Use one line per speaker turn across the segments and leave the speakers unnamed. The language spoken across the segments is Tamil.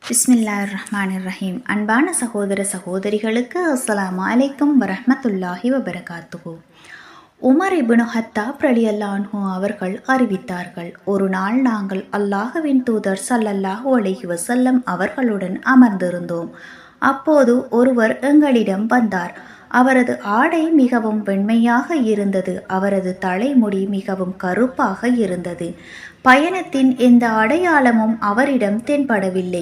பிஸ்மில்லாஹிர்ரஹ்மானிர்ரஹீம். அன்பான சகோதர சகோதரிகளுக்கு அஸ்ஸலாமு அலைக்கும் வரஹ்மத்துல்லாஹி வபரகாத்துஹு. உமர் இப்னு ஹத்தாப் ரலியல்லாஹு அன்ஹு அவர்கள் அறிவித்தார்கள், ஒரு நாள் நாங்கள் அல்லாஹ்வின் தூதர் ஸல்லல்லாஹு அலைஹி வஸல்லம் அவர்களுடன் அமர்ந்திருந்தோம். அப்போது ஒருவர் எங்களிடம் வந்தார். அவரது ஆடை மிகவும் வெண்மையாக இருந்தது. அவரது தலைமுடி மிகவும் கருப்பாக இருந்தது. பயணத்தின் எந்த அடையாளமும் அவரிடம் தென்படவில்லை.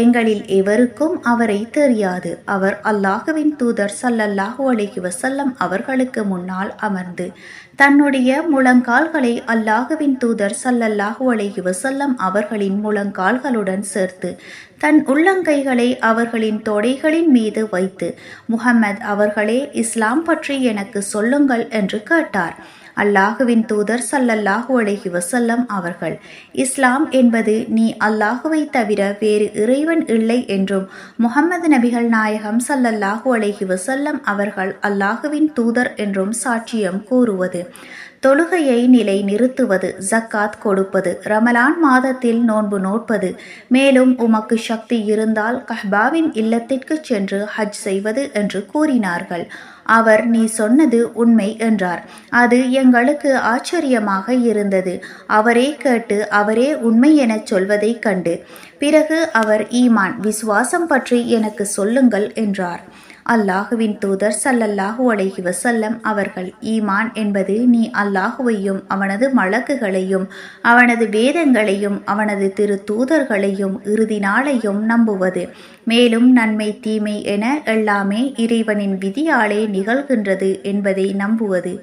எங்களில் எவருக்கும் அவரை தெரியாது. அவர் அல்லாஹ்வின் தூதர் ஸல்லல்லாஹு அலைஹி வஸல்லம் அவர்களுக்கு முன்னால் அமர்ந்து தன்னுடைய முழங்கால்களை அல்லாஹ்வின் தூதர் ஸல்லல்லாஹு அலைஹி வஸல்லம் அவர்களின் முழங்கால்களுடன் சேர்த்து தன் உள்ளங்கைகளை அவர்களின் தொடைகளின் மீது வைத்து, முஹம்மது அவர்களே, இஸ்லாம் பற்றி எனக்கு சொல்லுங்கள் என்று கேட்டார். அல்லாஹுவின் தூதர் ஸல்லல்லாஹு அலைஹி வஸல்லம் அவர்கள், இஸ்லாம் என்பது நீ அல்லாஹுவை தவிர வேறு இறைவன் இல்லை என்றும் முஹம்மது நபிகள் நாயகம் ஸல்லல்லாஹு அலைஹி வஸல்லம் அவர்கள் அல்லாஹுவின் தூதர் என்றும் சாட்சியம் கூறுவது, தொழுகையை நிலை நிறுத்துவது, ஜக்காத் கொடுப்பது, ரமலான் மாதத்தில் நோன்பு நோட்பது, மேலும் உமக்கு சக்தி இருந்தால் கஹ்பாவின் இல்லத்திற்கு சென்று ஹஜ் செய்வது என்று கூறினார்கள். அவர், நீ சொன்னது உண்மை என்றார். அது எங்களுக்கு ஆச்சரியமாக இருந்தது. அவரே கேட்டு அவரே உண்மை எனச் சொல்வதைக் கண்டு பிறகு அவர், ஈமான் விசுவாசம் பற்றி எனக்கு சொல்லுங்கள் என்றார். அல்லாஹுவின் தூதர் ஸல்லல்லாஹு அலைஹி வஸல்லம் அவர்கள், ஈமான் என்பது நீ அல்லாஹுவையும் அவனது மலக்குகளையும் அவனது வேதங்களையும் அவனது திரு தூதர்களையும் இறுதி நாளையும் நம்புவது, மேலும் நன்மை தீமை என எல்லாமே இறைவனின் விதியாலே நிகழ்கின்றது என்பதை நம்புவது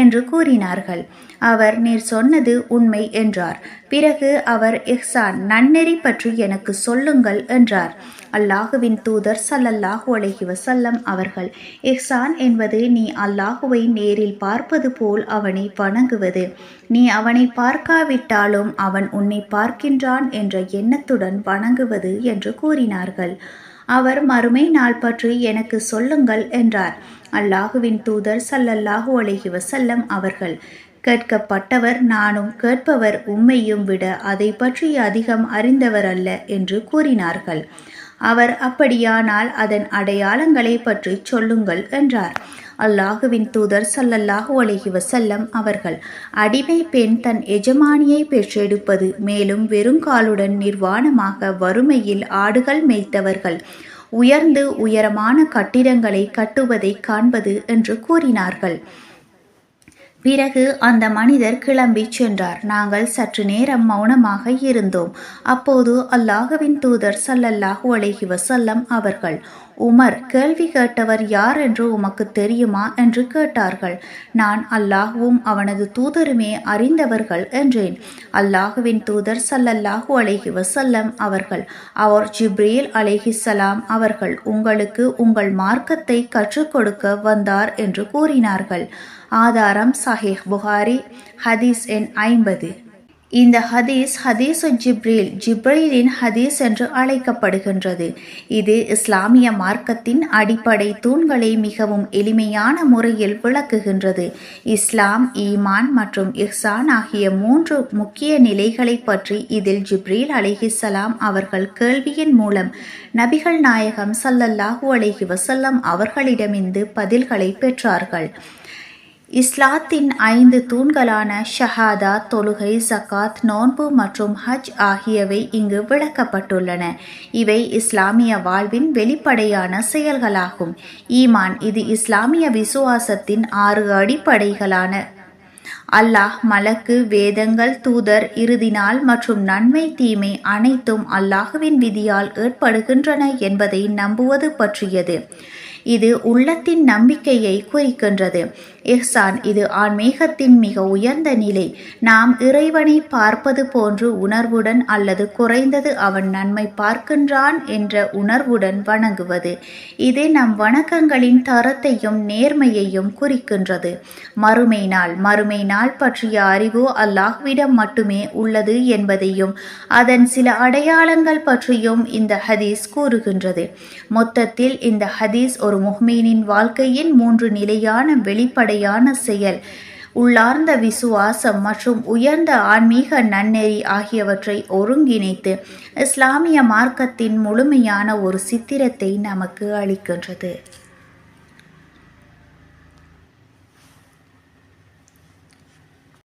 என்று கூறினார்கள். அவர், நீர் சொன்னது உண்மை என்றார். பிறகு அவர், இஹ்சான் நன்னெறி பற்றி எனக்கு சொல்லுங்கள் என்றார். அல்லாஹுவின் தூதர் ஸல்லல்லாஹு அலைஹி வஸல்லம் அவர்கள், இஹ்சான் என்பது நீ அல்லாஹுவை நேரில் பார்ப்பது போல் அவனை வணங்குவது, நீ அவனை பார்க்காவிட்டாலும் அவன் உன்னை பார்க்கின்றான் என்ற எண்ணத்துடன் வணங்குவது என்று கூறினார்கள். அவர், மறுமை நாள் பற்றி எனக்கு சொல்லுங்கள் என்றார். அல்லாஹுவின் தூதர் ஸல்லல்லாஹு அலைஹி வஸல்லம் அவர்கள், கேட்கப்பட்டவர் நானும் கேட்பவர் உம்மையும் விட அதை பற்றி அதிகம் அறிந்தவர் அல்ல என்று கூறினார்கள். அவர், அப்படியானால் அதன் அடையாளங்களை பற்றி சொல்லுங்கள் என்றார். அல்லாஹுவின் தூதர் ஸல்லல்லாஹு அலைஹி வஸல்லம் அவர்கள், அடிமை பெண் தன் எஜமானியை பெற்றெடுப்பது, மேலும் வெறுங்காலுடன் நிர்வாணமாக வறுமையில் ஆடுகள் மேய்த்தவர்கள் உயர்ந்து உயரமான கட்டிடங்களை கட்டுவதை காண்பது என்று கூறினார்கள். பிறகு அந்த மனிதர் கிளம்பி சென்றார். நாங்கள் சற்று நேரம் மௌனமாக இருந்தோம். அப்போது அல்லாஹுவின் தூதர் ஸல்லல்லாஹு அலைஹி வஸல்லம் அவர்கள், உமர், கேள்வி கேட்டவர் யார் என்று உமக்கு தெரியுமா என்று கேட்டார்கள். நான், அல்லாஹுவும் அவனது தூதருமே அறிந்தவர்கள் என்றேன். அல்லாஹுவின் தூதர் ஸல்லல்லாஹு அலைஹி வஸல்லம் அவர்கள், அவர் ஜிப்ரீல் அலைஹிஸ்ஸலாம் அவர்கள் உங்களுக்கு உங்கள் மார்க்கத்தை கற்றுக் கொடுக்க வந்தார் என்று கூறினார்கள். ஆதாரம் சஹீஹ் புகாரி, ஹதீஸ் எண் 50. இந்த ஹதீஸ் ஹதீஸு ஜிப்ரீல், ஜிப்ரீலின் ஹதீஸ் என்று அழைக்கப்படுகின்றது. இது இஸ்லாமிய மார்க்கத்தின் அடிப்படை தூண்களை மிகவும் எளிமையான முறையில் விளக்குகின்றது. இஸ்லாம், ஈமான் மற்றும் இஹ்சான் ஆகிய 3 முக்கிய நிலைகளை பற்றி இதில் ஜிப்ரீல் அலைஹிஸ்ஸலாம் அவர்கள் கேள்வியின் மூலம் நபிகள் நாயகம் ஸல்லல்லாஹு அலைஹி வஸல்லம் அவர்களிடமிருந்து பதில்களை பெற்றார்கள். இஸ்லாத்தின் 5 தூண்களான ஷஹாதா, தொழுகை, ஜக்காத், நோன்பு மற்றும் ஹஜ் ஆகியவை இங்கு விளக்கப்பட்டுள்ளன. இவை இஸ்லாமிய வாழ்வின் வெளிப்படையான செயல்களாகும். ஈமான், இது இஸ்லாமிய விசுவாசத்தின் 6 அடிப்படைகளான அல்லாஹ், மலக்கு, வேதங்கள், தூதர், இறுதி நாள் மற்றும் நன்மை தீமை அனைத்தும் அல்லாஹுவின் விதியால் ஏற்படுகின்றன என்பதை நம்புவது பற்றியது. இது உள்ளத்தின் நம்பிக்கையை குறிக்கின்றது. இஹ்சான், இது ஆன்மீகத்தின் மிக உயர்ந்த நிலை. நாம் இறைவனை பார்ப்பது போன்று உணர்வுடன் அல்லது குறைந்தது அவன் நன்மை பார்க்கின்றான் என்ற உணர்வுடன் வணங்குவது. இது நம் வணக்கங்களின் தரத்தையும் நேர்மையையும் குறிக்கின்றது. மறுமை நாள் பற்றிய அறிவு அல்லாஹ்விடம் மட்டுமே உள்ளது என்பதையும் அதன் சில அடையாளங்கள் பற்றியும் இந்த ஹதீஸ் கூறுகின்றது. மொத்தத்தில் இந்த ஹதீஸ் ஒரு முஃமினின் வாழ்க்கையின் 3 நிலையான வெளிப்படையான செயல் உள்ளார்ந்த விசுவாசம் மற்றும் உயர்ந்த ஆன்மீக நன்னெறி ஆகியவற்றை ஒருங்கிணைத்து இஸ்லாமிய மார்க்கத்தின் முழுமையான ஒரு சித்திரத்தை நமக்கு அளிக்கின்றது.